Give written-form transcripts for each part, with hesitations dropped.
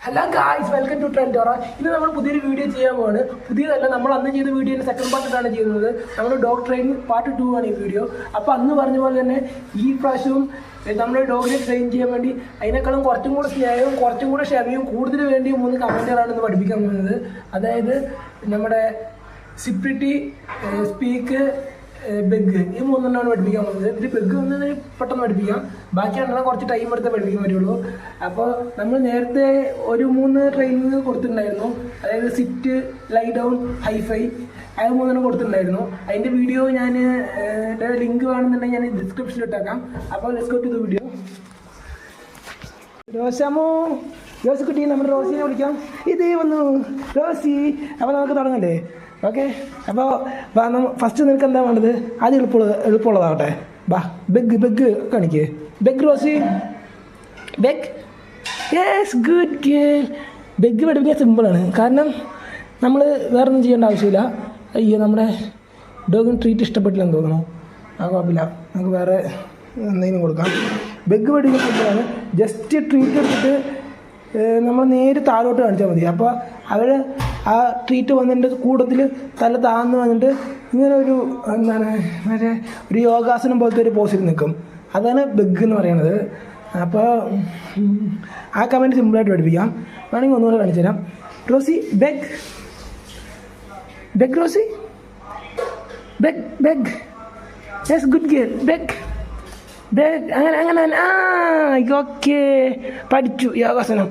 Hello guys, welcome to Trendora. ഇന്ന് നമ്മൾ പുതിയൊരു വീഡിയോ ചെയ്യാൻ പോവാണ്. പുതിയതല്ല, നമ്മൾ അന്ന് ചെയ്ത വീഡിയോയുടെ സെക്കൻഡ് പാർട്ടാണ് ചെയ്യുന്നത്. നമ്മൾ ഡോഗ് ട്രെയിനിങ് പാർട്ട് 2 ആണ് ഈ വീഡിയോ. അപ്പോൾ അന്ന് പറഞ്ഞ പോലെ തന്നെ ഈ പ്രാവശ്യവും നമ്മൾ ഡോഗിനെ ട്രെയിൻ ചെയ്യാൻ വേണ്ടി അതിനേക്കാളും കുറച്ചും കൂടെ സ്നേഹവും കുറച്ചും കൂടെ ക്ഷമയും കൂടുതൽ വേണ്ടിയും 3 കമൻറ്റുകളാണ് ഇന്ന് പഠിപ്പിക്കാൻ പോകുന്നത്. അതായത് നമ്മുടെ സിപ്രിറ്റി, സ്പീക്ക്, ബെഗ്, ഈ 3 പഠിപ്പിക്കാൻ പോകുന്നത്. ഇതിൽ ബെഗ് ഒന്ന് പെട്ടെന്ന് പഠിപ്പിക്കാം, ബാക്കി രണ്ടെണ്ണം കുറച്ച് ടൈം എടുത്ത് പഠിപ്പിക്കാൻ പറ്റുള്ളൂ. അപ്പോൾ നമ്മൾ നേരത്തെ ഒരു 3 ട്രെയിനിങ് കൊടുത്തിട്ടുണ്ടായിരുന്നു. അതായത് സിറ്റ്, ലൈ ഡൗൺ, ഹൈഫൈ, അത് 3 കൊടുത്തിട്ടുണ്ടായിരുന്നു. അതിൻ്റെ വീഡിയോ ഞാൻ ലിങ്ക് വേണമെന്നുണ്ടെങ്കിൽ ഞാൻ ഡിസ്ക്രിപ്ഷനിൽ ഇട്ടേക്കാം. അപ്പോൾ let's go to the video. റോസാമോ, റോസ് കുട്ടി, നമ്മുടെ റോസിനെ വിളിക്കാം. ഇതേ വന്നു റോസി. അപ്പോൾ നമുക്ക് തുടങ്ങല്ലേ? ഓക്കെ. അപ്പോൾ ഫസ്റ്റ് നിനക്ക് എന്താ വേണ്ടത്? ആദ്യം എളുപ്പമുള്ളതാവട്ടെ. ബാ, ബെഗ് കാണിക്കേ. Beg Rosie, beg. Yes, good girl. Beg പഠിപ്പിക്കാൻ സിമ്പിളാണ്. കാരണം നമ്മൾ വേറെ ഒന്നും ചെയ്യേണ്ട ആവശ്യമില്ല. അയ്യോ, നമ്മുടെ ഡോഗിന് ട്രീറ്റ് ഇഷ്ടപ്പെട്ടില്ലെന്ന് തോന്നുന്നു. ആ കുഴപ്പമില്ല, നമുക്ക് വേറെ എന്തെങ്കിലും കൊടുക്കാം. ബെഗ് പഠിപ്പിക്കാൻ സിമ്പിളാണ്. ജസ്റ്റ് ട്രീറ്റ് എടുത്തിട്ട് നമ്മൾ നേരെ താഴോട്ട് കാണിച്ചാൽ മതി. അപ്പോൾ അവർ ആ ട്രീറ്റ് വന്നതിൻ്റെ കൂട്ടത്തിൽ തല താഴ്ന്നു വന്നിട്ട് ഇങ്ങനെ ഒരു എന്താണ് മറ്റേ ഒരു യോഗാസനം പോലത്തെ ഒരു പോസിൽ നിൽക്കും. അതാണ് ബെഗ് എന്ന് പറയുന്നത്. അപ്പോൾ ആ കമൻറ്റ് സിമ്പിളായിട്ട് പഠിപ്പിക്കാം. വേണമെങ്കിൽ ഒന്നുകൂടെ കാണിച്ചു തരാം. Rosie, beg. Beg Rosie, beg. Yes, good girl. Beg. അങ്ങനെ. ഓക്കെ, പഠിച്ചു യോഗാസനം.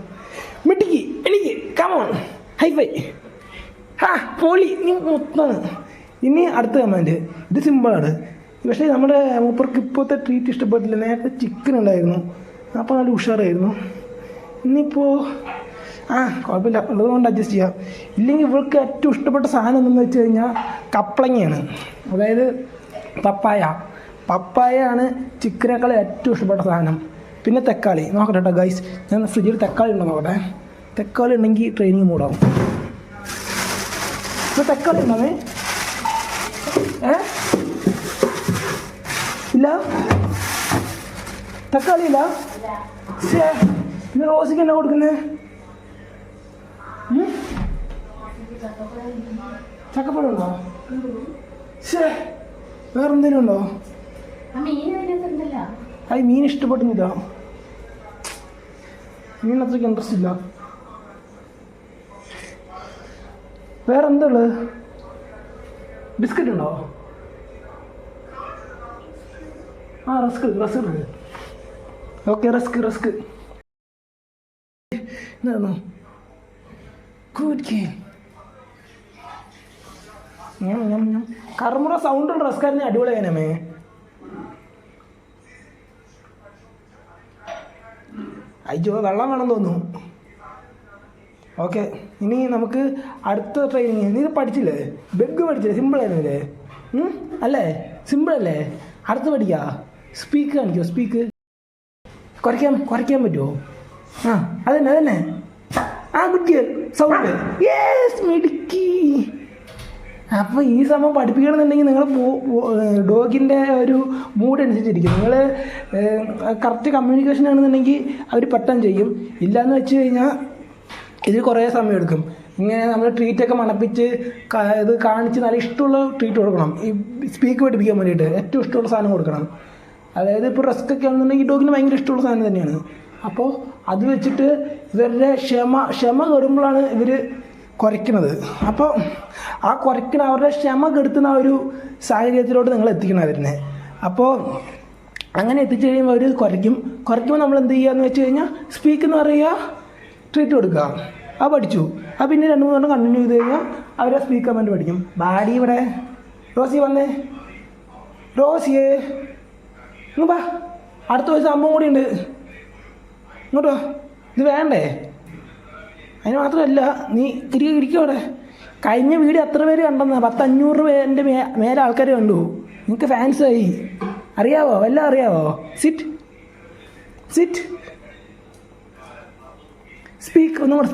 മിട്ടിക്ക് എനിക്ക് കമോൺ, ഹൈഫൈ. പോളി, നീ മൊത്തമാണ്. ഇനി അടുത്ത കമാൻഡ്. ഇത് സിമ്പിളാണ്, പക്ഷേ നമ്മുടെ മൂപ്പർക്ക് ഇപ്പോഴത്തെ ട്രീറ്റ് ഇഷ്ടപ്പെട്ടില്ല. നേരത്തെ ചിക്കൻ ഉണ്ടായിരുന്നു, അപ്പോൾ നല്ല ഉഷാറായിരുന്നു. ഇനിയിപ്പോൾ കുഴപ്പമില്ല, ഉള്ളതുകൊണ്ട് അഡ്ജസ്റ്റ് ചെയ്യാം. ഇല്ലെങ്കിൽ ഇവൾക്ക് ഏറ്റവും ഇഷ്ടപ്പെട്ട സാധനം എന്തെന്ന് വെച്ച് കഴിഞ്ഞാൽ കപ്പളങ്ങയാണ്. അതായത് പപ്പായയാണ് ചിക്കനേക്കാൾ ഏറ്റവും ഇഷ്ടപ്പെട്ട സാധനം. പിന്നെ തക്കാളി. നോക്കട്ടെ കേട്ടോ ഗൈസ്, ഞാൻ ഫ്രിഡ്ജിൽ തക്കാളി ഉണ്ടോ നോക്കട്ടെ. തക്കാളി ഉണ്ടെങ്കിൽ ട്രെയിനിങ് മൂടാവും. ഇപ്പോൾ തക്കാളി ഉണ്ടോ? ഇല്ല, തക്കാളി ഇല്ല. പിന്നെ റോസിക്ക് എന്നാ കൊടുക്കുന്നത്? ചക്കപ്പഴം ഉണ്ടോ? വേറെ എന്തെങ്കിലും ഉണ്ടോ? അത് മീൻ ഇഷ്ടപ്പെടുന്നില്ല. മീൻ അത്രയ്ക്ക് ഇൻട്രസ്റ്റ് ഇല്ല. വേറെ എന്താ ഉള്ളത്? ബിസ്ക്കറ്റ് ഉണ്ടോ? റസ്ക്. Okay, rusk. എന്താണോ? Good game. കർമുറ സൗണ്ടുള്ള റസ്കാരനെ അടിപൊളിയാനമേ. അയ്യോ, വെള്ളം വേണം തോന്നുന്നു. ഓക്കെ, ഇനി നമുക്ക് അടുത്ത ട്രെയിനിങ്. നീ പഠിച്ചില്ലേ? ബെഗ് പഠിച്ചില്ലേ? സിമ്പിളായിരുന്നില്ലേ? അല്ലേ? സിമ്പിളല്ലേ? അടുത്ത് പഠിക്കാം. സ്പീക്ക് കാണിക്കോ? സ്പീക്ക് കുറയ്ക്കാൻ പറ്റുമോ? അതന്നെ. Good girl. സൗണ്ട്. യെസ്, മിടുക്കി. അപ്പോൾ ഈ സമയം പഠിപ്പിക്കണമെന്നുണ്ടെങ്കിൽ നിങ്ങൾ ഡോഗിൻ്റെ ഒരു മൂഡ് അനുസരിച്ചിരിക്കും. നിങ്ങൾ കറക്റ്റ് കമ്മ്യൂണിക്കേഷൻ ആണെന്നുണ്ടെങ്കിൽ അവർ പെട്ടെന്ന് ചെയ്യും. ഇല്ലയെന്ന് വെച്ച് കഴിഞ്ഞാൽ ഇതിൽ കുറേ സമയം എടുക്കും. ഇങ്ങനെ നമ്മൾ ട്രീറ്റൊക്കെ മണപ്പിച്ച് ഇത് കാണിച്ച് നല്ല ഇഷ്ടമുള്ള ട്രീറ്റ് കൊടുക്കണം. ഈ സ്പീക്ക് പഠിപ്പിക്കാൻ വേണ്ടിയിട്ട് ഏറ്റവും ഇഷ്ടമുള്ള സാധനം കൊടുക്കണം. അതായത് ഇപ്പോൾ റസ്കൊക്കെ ആണെന്നുണ്ടെങ്കിൽ ഡോഗിന് ഭയങ്കര ഇഷ്ടമുള്ള സാധനം തന്നെയാണ്. അപ്പോൾ അത് വെച്ചിട്ട് ഇവരുടെ ക്ഷമ കയറുമ്പോഴാണ് ഇവർ കുറയ്ക്കുന്നത്. അപ്പോൾ ആ കുറയ്ക്കുന്ന അവരുടെ ക്ഷമ കെടുത്തുന്ന ഒരു സാഹചര്യത്തിലോട്ട് നിങ്ങൾ എത്തിക്കണം അവരിനെ. അപ്പോൾ അങ്ങനെ എത്തിച്ചു കഴിയുമ്പോൾ അവർ കുറയ്ക്കുമ്പോൾ നമ്മൾ എന്ത് ചെയ്യുകയെന്ന് വെച്ച് കഴിഞ്ഞാൽ സ്പീക്ക് എന്ന് പറയുക, ട്രീറ്റ് കൊടുക്കുക. പഠിച്ചു. പിന്നെ 2-3 കണ്ടിന്യൂ ചെയ്ത് കഴിഞ്ഞാൽ അവരെ സ്പീക്ക് കമാൻഡ് പഠിക്കും. ബാഡി ഇവിടെ. റോസി വന്നേ. റോസിയേ ഇങ്ങ് അടുത്ത ഒരു സംഭവം കൂടി ഉണ്ട്. ഇങ്ങോട്ടോ. ഇത് വേണ്ടേ? അതിന് മാത്രമല്ല, നീ ഇരിക്കും അവിടെ. കഴിഞ്ഞ വീഡിയോ എത്ര പേര് കണ്ടെന്നാ? 500 പേരുടെ മേലെ ആൾക്കാർ കണ്ടു. നിങ്ങൾക്ക് ഫാൻസായി. അറിയാവോ? എല്ലാം അറിയാവോ? സിറ്റ്. സ്പീക്ക്. ഒന്നും കൂടെ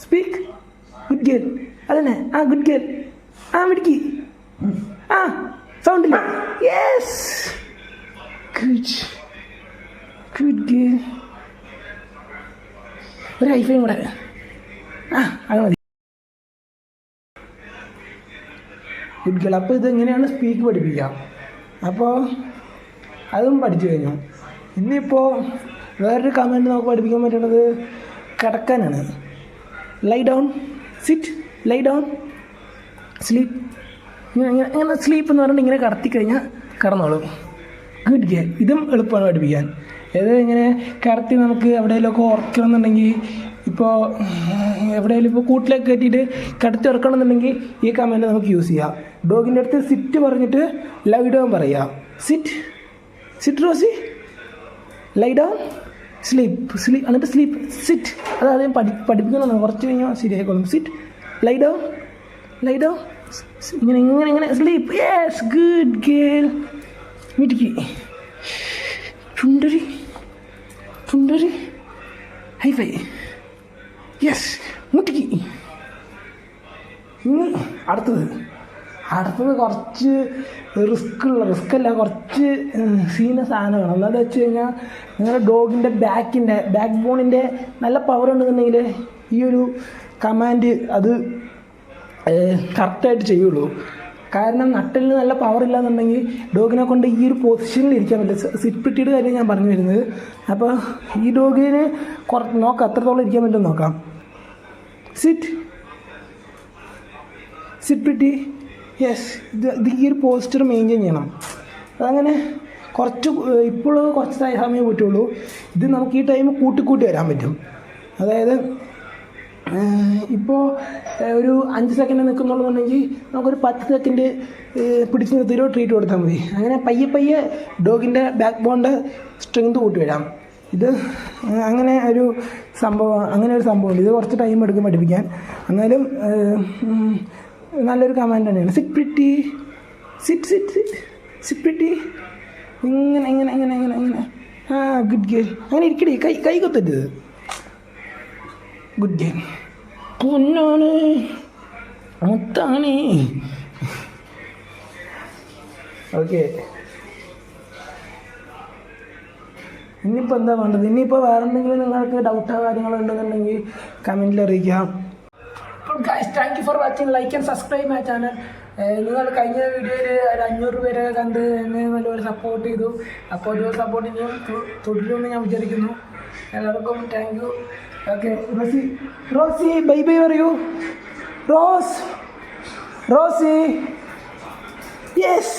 സ്പീക്ക്. Good girl. അതന്നെ. Good girl. മിടുക്കി. സൗണ്ടില്ല. Yes, good girl. ഒരു ഹൈഫൈയും കൂടെ. അത് മതി. Good girl. അപ്പോൾ ഇതെങ്ങനെയാണ് സ്പീക്ക് പഠിപ്പിക്കാം. അപ്പോൾ അതും പഠിച്ചു കഴിഞ്ഞു. ഇനിയിപ്പോൾ വേറൊരു കമൻറ്റ് നമുക്ക് പഠിപ്പിക്കാൻ പറ്റുന്നത് കിടക്കാനാണ്. Lie down, sit, lie down, sleep. ഇങ്ങനെ സ്ലീപ്പ് എന്ന് പറഞ്ഞിട്ട് ഇങ്ങനെ കടത്തിക്കഴിഞ്ഞാൽ കിടന്നോളും. Good girl. ഇതും എളുപ്പമാണ് പഠിപ്പിക്കാൻ. ഇത് ഇങ്ങനെ കിടത്തി നമുക്ക് എവിടെയെങ്കിലുമൊക്കെ ഉറക്കണമെന്നുണ്ടെങ്കിൽ, ഇപ്പോൾ എവിടെയെങ്കിലും ഇപ്പോൾ കൂട്ടിലേക്ക് കയറ്റിയിട്ട് കിടത്തി ഉറക്കണമെന്നുണ്ടെങ്കിൽ ഈ കമൻറ്റ് നമുക്ക് യൂസ് ചെയ്യാം. ഡോഗിൻ്റെ അടുത്ത് സിറ്റ് പറഞ്ഞിട്ട് ലൈ ഡൗൺ പറയുക. Sit, sit Rosie, lie down, sleep, എന്നിട്ട് സ്ലീപ്പ്, സിറ്റ്. അത് ആദ്യം പഠിപ്പിക്കണം. കുറച്ച് കഴിഞ്ഞാൽ ശരിയായിക്കോളും. Sit, lie down, lie down, ഇങ്ങനെ സ്ലീപ്പ്. Yes, good girl. മിടുക്കി. ചുണ്ടരി, ഹൈഫൈ. യെസ്, മുട്ടിക്കി. ഇനി അടുത്തത് കുറച്ച് റിസ്ക്കല്ല, കുറച്ച് സീന സാധനമാണ്. എന്താണെന്ന് വെച്ച് കഴിഞ്ഞാൽ നിങ്ങളുടെ ഡോഗിൻ്റെ ബാക്ക് ബോണിൻ്റെ നല്ല പവർ ഉണ്ടെന്നുണ്ടെങ്കിൽ ഈ ഒരു കമാൻഡ് അത് കറക്റ്റായിട്ട് ചെയ്യുള്ളൂ. കാരണം നട്ടലിന് നല്ല പവർ ഇല്ലാന്നുണ്ടെങ്കിൽ ഡോഗിനെ കൊണ്ട് ഈ ഒരു പൊസിഷനിൽ ഇരിക്കാൻ പറ്റില്ല. സിറ്റ് കാര്യം ഞാൻ പറഞ്ഞു വരുന്നത്. അപ്പോൾ ഈ ഡോഗിന് നോക്കാം എത്രത്തോളം ഇരിക്കാൻ പറ്റും നോക്കാം. Sit pretty. യെസ്, ഇത് ഈ ഒരു പോസ്റ്റർ മെയിൻറ്റെയിൻ ചെയ്യണം. അതങ്ങനെ ഇപ്പോൾ കുറച്ച് സമയം പറ്റുള്ളൂ. ഇത് നമുക്ക് ഈ ടൈം കൂട്ടി വരാൻ പറ്റും. അതായത് ഇപ്പോൾ ഒരു 5 സെക്കൻഡ് നിൽക്കുന്നുണ്ടെന്നുണ്ടെങ്കിൽ നമുക്കൊരു 10 സെക്കൻഡ് പിടിച്ച് നിർത്തിയൊരു ട്രീറ്റ് കൊടുത്താൽ മതി. അങ്ങനെ പയ്യെ ഡോഗിൻ്റെ ബാക്ക് ബോണിൻ്റെ സ്ട്രെങ്ത് കൂട്ടി വരാം. ഇത് അങ്ങനെ ഒരു സംഭവമുണ്ട്. ഇത് കുറച്ച് ടൈം എടുക്കും പഠിപ്പിക്കാൻ. എന്നാലും നല്ലൊരു കമാൻഡ് തന്നെയാണ്. Sit pretty, sit pretty. ഇങ്ങനെ. Good girl. അങ്ങനെ ഇരിക്കടി, കൈ കൊത്തരുത്. Good girl. പൊന്നാണ്, മുത്താണ്. ഓക്കെ, ഇനിയിപ്പോൾ എന്താ വേണ്ടത്? ഇനിയിപ്പോൾ വേറെ എന്തെങ്കിലും നിങ്ങൾക്ക് ഡൗട്ടോ കാര്യങ്ങളോ ഉണ്ടെന്നുണ്ടെങ്കിൽ കമൻറ്റിൽ അറിയിക്കാം. Guys, thank you for watching. Like and subscribe my channel. നിങ്ങൾ കഴിഞ്ഞ വീഡിയോയിൽ ഒരു 500 പേരൊക്കെ കണ്ട് എന്നെ നല്ലപോലെ സപ്പോർട്ട് ചെയ്തു. അപ്പോൾ ഒരു സപ്പോർട്ട് ഇനിയും തുടരുമെന്ന് ഞാൻ വിചാരിക്കുന്നു. എല്ലാവർക്കും thank you. Okay, Rosie bye പറയൂ. Rosie, yes.